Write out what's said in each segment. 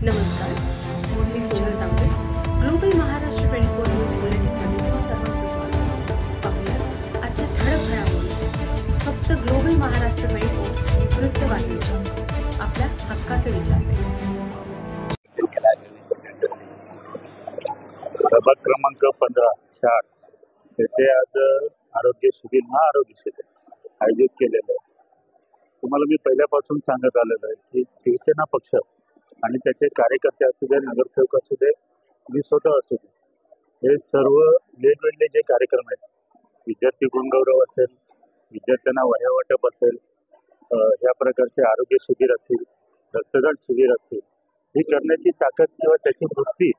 नमस्कार, मी सोनल तांबे. Global Maharashtra 24 news बुलेटिनमध्ये तुम्हा सर्वांचं स्वागत. पाहूया आजच्या ठळक घडामोडी. फक्त ग्लोबल महाराष्ट्र 24 वृत्तवाहिनीच्या आपल्या हक्काचे विचार. प्रभाग क्रमांक 15 शाळा येथे आज आरोग्य शिबिर महाआरोग्य शिबिर आयोजित केलेलं आहे. तुम्हाला मी पहिल्यापासून सांगत आलेलं आहे की शिवसेना पक्ष आणि त्याचे कार्यकर्ते असू दे, नगरसेवक असू दे, मी स्वतः असू दे, हे सर्व वेगवेगळे जे कार्यक्रम आहेत, विद्यार्थी गुणगौरव असेल, विद्यार्थ्यांना वह्या वाटप असेल, या प्रकारचे आरोग्य शिबिर असतील, रक्तदान शिबिर असतील, ही करण्याची ताकद किंवा त्याची वृत्ती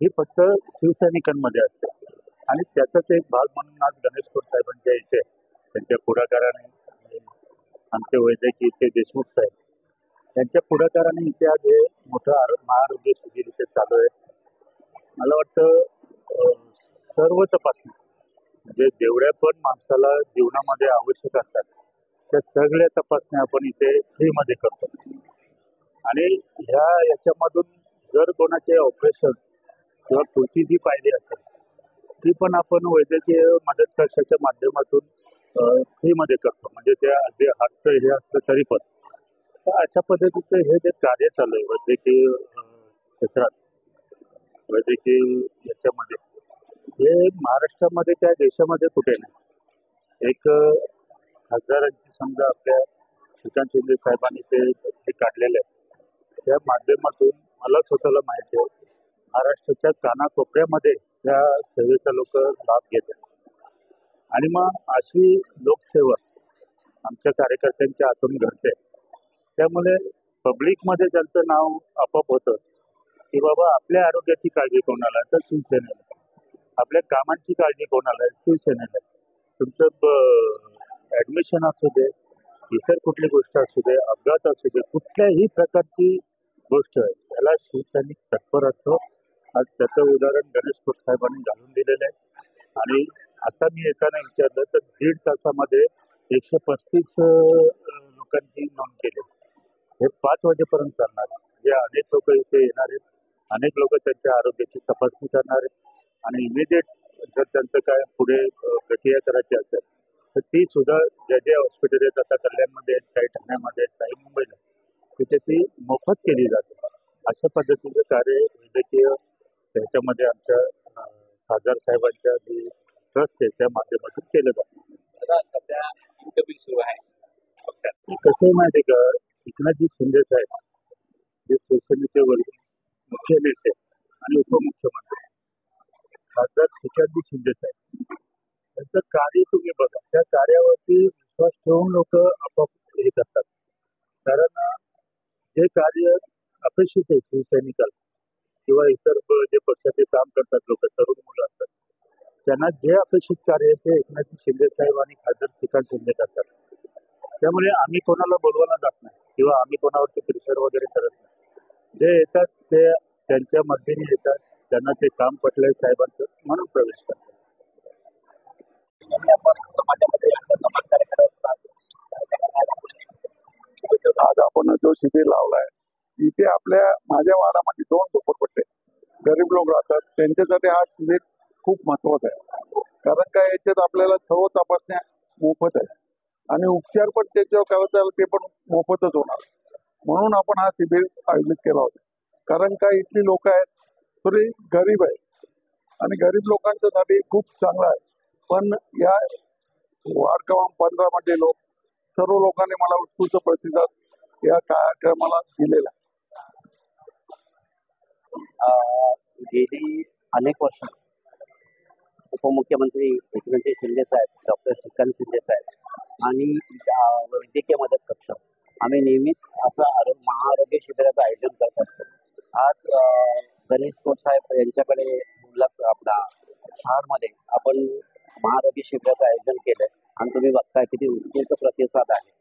ही फक्त शिवसैनिकांमध्ये असते. आणि त्याचाच एक भाग म्हणून आज गणेशपूर साहेबांच्या इथे त्यांच्या पुढाकाराने आमचे वैद्यकीयचे देशमुख साहेब त्यांच्या पुढाकाराने इथे आज हे मोठं महाआरोग्य शिबिर इथे चालू आहे. मला वाटतं सर्व तपासणी म्हणजे जेवढ्या पण माणसाला जीवनामध्ये आवश्यक असतात त्या सगळ्या तपासण्या आपण इथे फ्रीमध्ये करतो. आणि याच्यामधून जर कोणाचे ऑपरेशन किंवा पुढची जी पायरी असेल ती पण आपण वैद्यकीय मदत कक्षाच्या माध्यमातून फ्रीमध्ये करतो. म्हणजे त्या अगदी हातचं हे असलं तरी पण. तर अशा पद्धतीचं हे जे कार्य चालू आहे वैद्यकीय क्षेत्रात, वैद्यकीय याच्यामध्ये, हे महाराष्ट्रामध्ये त्या देशामध्ये कुठे नाही. एक खासदारांची समजा आपल्या श्रीकांत शिंदे साहेबांनी ते काढलेलं आहे, त्या माध्यमातून मला स्वतःला माहिती आहे महाराष्ट्राच्या कानाकोपऱ्यामध्ये त्या सेवेचा लोक लाभ घेत आहेत. आणि मग अशी लोकसेवा आमच्या कार्यकर्त्यांच्या हातून घडते. त्यामुळे पब्लिकमध्ये त्यांचं नाव आपोआप होतं की बाबा आपल्या आरोग्याची काळजी कोणाला तर शिवसेनेला, आपल्या कामांची काळजी कोणाला शिवसेनेला. तुमचं ॲडमिशन असू दे, इतर कुठली गोष्ट असू दे, अपघात असू दे, कुठल्याही प्रकारची गोष्ट आहे त्याला शिवसैनिक तत्पर असतो. आज त्याचं उदाहरण गणेशपूर साहेबांनी घालून दिलेलं आहे. आणि आता मी येताना विचारलं तर 1.5 तासामध्ये 135 लोकांची नोंद केली. हे 5 वाजेपर्यंत चालणार आहे. म्हणजे अनेक लोक इथे येणार आहेत, अनेक लोक त्यांच्या आरोग्याची तपासणी करणार आहेत. आणि इमिडिएट जर त्यांचं काय पुढे प्रक्रिया करायची असेल तर ती सुद्धा ज्या ज्या हॉस्पिटल आहेत, आता कल्याणमध्ये आहेत, काही ठाण्यामध्ये आहेत, काही मुंबईला, तिथे ती मोफत केली जाते. अशा पद्धतीचं कार्य वैद्यकीय त्याच्यामध्ये आमच्या खासदार साहेबांच्या जी ट्रस्ट आहे त्या माध्यमातून केलं जातं. कसं आहे माहिती आहे का, एकनाथजी शिंदे साहेब जे शिवसेनेचे वरील मुख्य नेते आणि उपमुख्यमंत्री, खासदार श्रीकांतजी शिंदे साहेब, त्यांचं कार्य तुम्ही बघा. त्या कार्यावरती विश्वास ठेवून लोक आपोआप हे करतात. कारण जे कार्य अपेक्षित आहे शिवसैनिकाला किंवा इतर जे पक्षाचे काम करतात लोक, तरुण मुलं असतात, त्यांना जे अपेक्षित कार्य आहे ते एकनाथजी शिंदे साहेब आणि खासदार श्रीकांत शिंदे करतात. त्यामुळे आम्ही कोणाला बोलवायला जात नाही किंवा आम्ही कोणावरती प्रेशर वगैरे करत नाही. जे येतात ते त्यांच्या मर्जीने येतात, त्यांना ते काम पटलंय साहेबांचं म्हणून प्रवेश करतात. आज आपण जो शिबिर लावलाय इथे माझ्या वाडामध्ये 2 झोपडपट्टे गरीब लोक राहतात, त्यांच्यासाठी हा शिबिर खूप महत्वाचा आहे. कारण काय, याच्यात आपल्याला सर्व तपासण्या मोफत आहे आणि उपचार पण त्याच्यावर करायचं ते पण मोफतच होणार. म्हणून आपण हा शिबिर आयोजित केला होता. कारण काय, इथली लोक आहेत थोडी गरीब आहेत आणि गरीब लोकांच्यासाठी खूप चांगला आहे. पण या वार्ड क्रमांक 15 मध्ये सर्व लोकांनी मला उत्कृष्ट प्रतिसाद या कार्यक्रमाला दिलेला. गेली अनेक वर्ष उपमुख्यमंत्री एकनाथजी शिंदे साहेब, डॉक्टर श्रीकांत शिंदे साहेब आणि वैद्यकीय मदत कक्ष आम्ही नेहमीच असं महाआरोग्य शिबिराचं आयोजन करत असतो. आज गणेश कोट साहेब यांच्याकडे आपला शहरामध्ये आपण महाआरोग्य शिबिराचं आयोजन केलंय आणि तुम्ही बघताय किती उत्स्फूर्त प्रतिसाद आहे.